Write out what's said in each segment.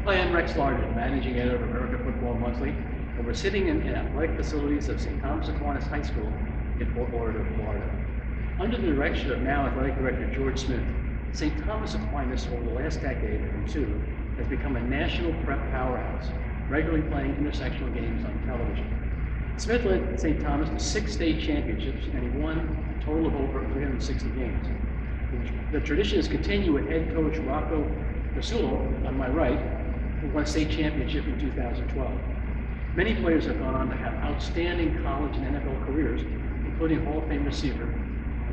Hi, I'm Rex Largen, Managing Editor of American Football Monthly, and we're sitting in athletic facilities of St Thomas Aquinas High School in Fort Lauderdale, Florida. Under the direction of now Athletic Director George Smith, St Thomas Aquinas over the last decade or two has become a national prep powerhouse, regularly playing intersectional games on television. Smith led St Thomas to 6 state championships, and he won a total of over 360 games. The tradition has continued with head coach Rocco Casulo, on my right, who won a state championship in 2012. Many players have gone on to have outstanding college and NFL careers, including Hall of Fame receiver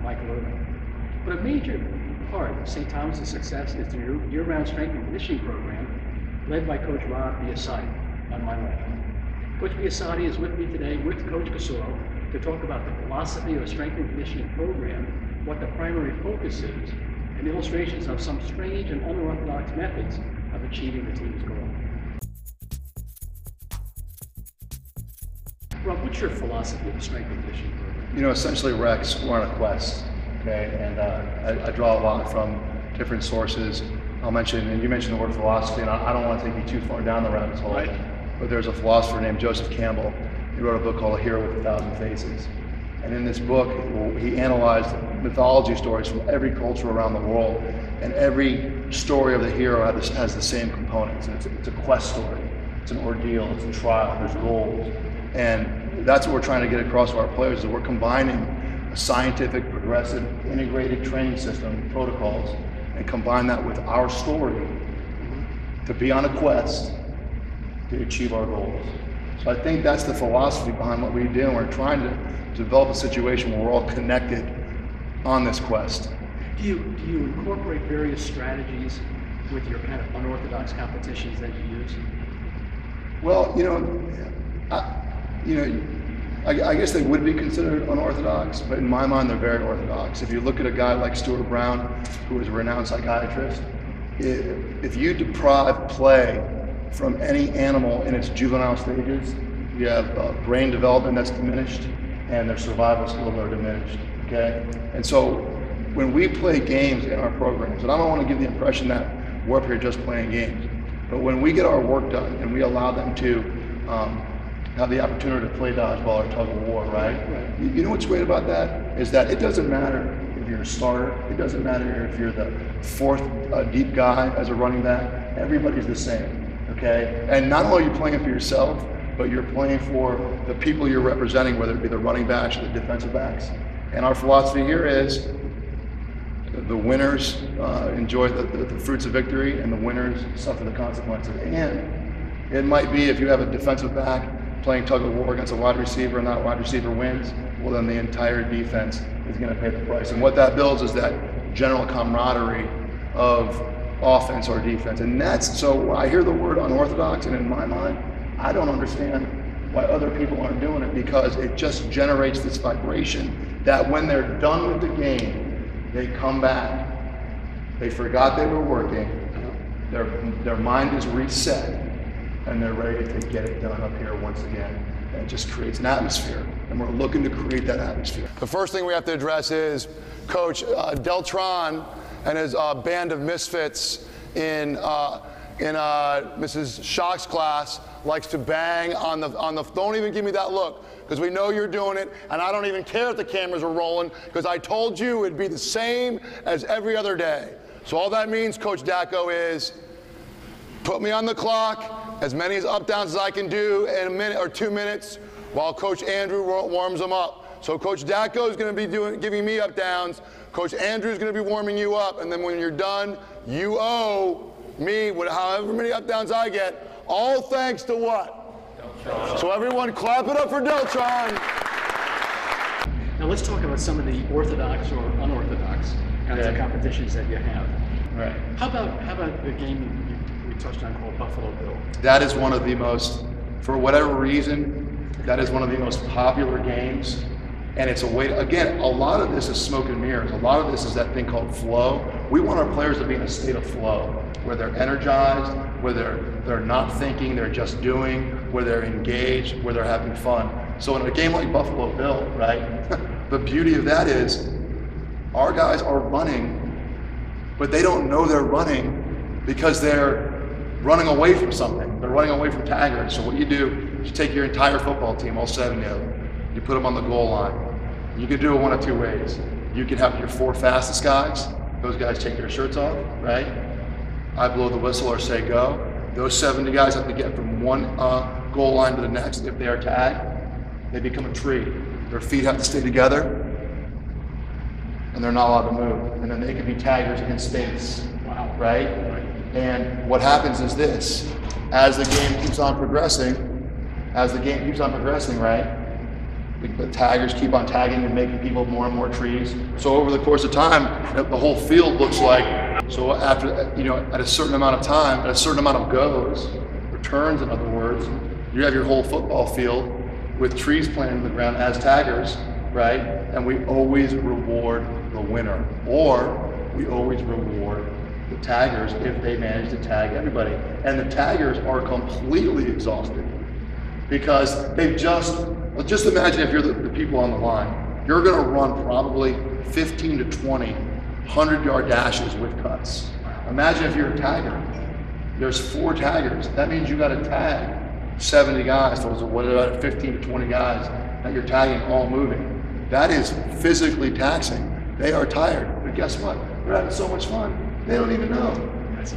Michael Irvin. But a major part of St. Thomas' success is the year-round strength and conditioning program led by Coach Rob Biasotti, on my left. Coach Biasotti is with me today with Coach Casulo to talk about the philosophy of a strength and conditioning program, what the primary focus is, and illustrations of some strange and unorthodox methods of achieving the team's goal. Rob, what's your philosophy of the strength and conditioning program? You know, essentially, Rex, we're on a quest, okay? And I draw a lot from different sources. I'll mention, and you mentioned the word philosophy, and I don't want to take you too far down the rabbit hole, right. But there's a philosopher named Joseph Campbell. He wrote a book called A Hero with a Thousand Faces. And in this book, he analyzed mythology stories from every culture around the world, and every story of the hero has the same components. And it's a quest story, it's an ordeal, it's a trial, there's goals. And that's what we're trying to get across to our players, is we're combining a scientific, progressive, integrated training system, protocols, and combine that with our story to be on a quest to achieve our goals. So I think that's the philosophy behind what we do, and we're trying to develop a situation where we're all connected on this quest. Do you incorporate various strategies with your kind of unorthodox competitions that you use? Well, I guess they would be considered unorthodox, but in my mind, they're very orthodox. If you look at a guy like Stuart Brown, who is a renowned psychiatrist, if you deprive play from any animal in its juvenile stages, you have brain development that's diminished and their survival skills are diminished, okay? And so when we play games in our programs, and I don't want to give the impression that we're up here just playing games, but when we get our work done and we allow them to have the opportunity to play dodgeball or tug of war, right? You know what's great about that? Is that it doesn't matter if you're a starter, it doesn't matter if you're the fourth deep guy as a running back, everybody's the same. Okay, and not only are you playing for yourself, but you're playing for the people you're representing, whether it be the running backs or the defensive backs. And our philosophy here is the winners enjoy the fruits of victory, and the winners suffer the consequences. And it might be if you have a defensive back playing tug of war against a wide receiver and that wide receiver wins, well then the entire defense is going to pay the price. And what that builds is that general camaraderie of offense or defense. And that's, so I hear the word unorthodox, and in my mind, I don't understand why other people aren't doing it, because it just generates this vibration that when they're done with the game, they come back, they forgot they were working, their mind is reset, and they're ready to get it done up here once again. And it just creates an atmosphere, and we're looking to create that atmosphere. The first thing we have to address is Coach Deltron and his band of misfits in Mrs. Schock's class likes to bang on the, don't even give me that look, because we know you're doing it, and I don't even care if the cameras are rolling, because I told you it'd be the same as every other day. So all that means, Coach Dacko, is put me on the clock, as many up downs as I can do in a minute or 2 minutes, while Coach Andrew warms them up. So Coach Dacko is going to be giving me up downs, Coach Andrew is going to be warming you up, and then when you're done, you owe me however many up downs I get, all thanks to what? Deltron. So everyone clap it up for Deltron. Now let's talk about some of the orthodox or unorthodox kinds of competitions that you have. Right. How about the game we touched on called Buffalo Bill? That is one of the most, for whatever reason, that is one of the most popular games. And it's a way to, again, a lot of this is smoke and mirrors. A lot of this is that thing called flow. We want our players to be in a state of flow, where they're energized, where they're not thinking, they're just doing, where they're engaged, where they're having fun. So in a game like Buffalo Bill, right, the beauty of that is our guys are running, but they don't know they're running because they're running away from something. They're running away from taggers. So what you do is you take your entire football team, all 7 of them, you put them on the goal line. You can do it one of two ways. You can have your 4 fastest guys. Those guys take their shirts off, right? I blow the whistle or say go. Those 70 guys have to get from one goal line to the next. If they are tagged, they become a tree. Their feet have to stay together, and they're not allowed to move. And then they can be taggers in space, right? And what happens is this: as the game keeps on progressing, right? The taggers keep on tagging and making people more and more trees. So over the course of time, the whole field looks like, so after, at a certain amount of time, at a certain amount of goes, returns in other words, you have your whole football field with trees planted in the ground as taggers, right? And we always reward the winner, or we always reward the taggers if they manage to tag everybody. And the taggers are completely exhausted because they've just imagine if you're the people on the line, you're gonna run probably 15 to 20 100-yard dashes with cuts. Imagine if you're a tagger. There's 4 taggers. That means you gotta tag 70 guys. Those are what about 15 to 20 guys that you're tagging all moving. That is physically taxing. They are tired, but guess what? They're having so much fun. They don't even know.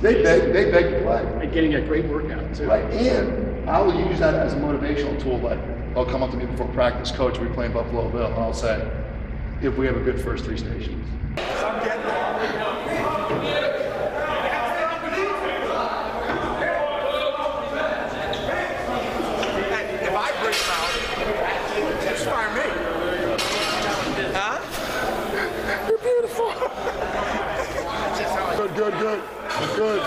They beg to play. And getting a great workout too. Right, and I will use that as a motivational tool. Like, they'll come up to me before practice, coach, we're playing Buffalo Bill, and I'll say, if we have a good first 3 stations. If I bring them out, inspire me. Huh? You're beautiful. Good.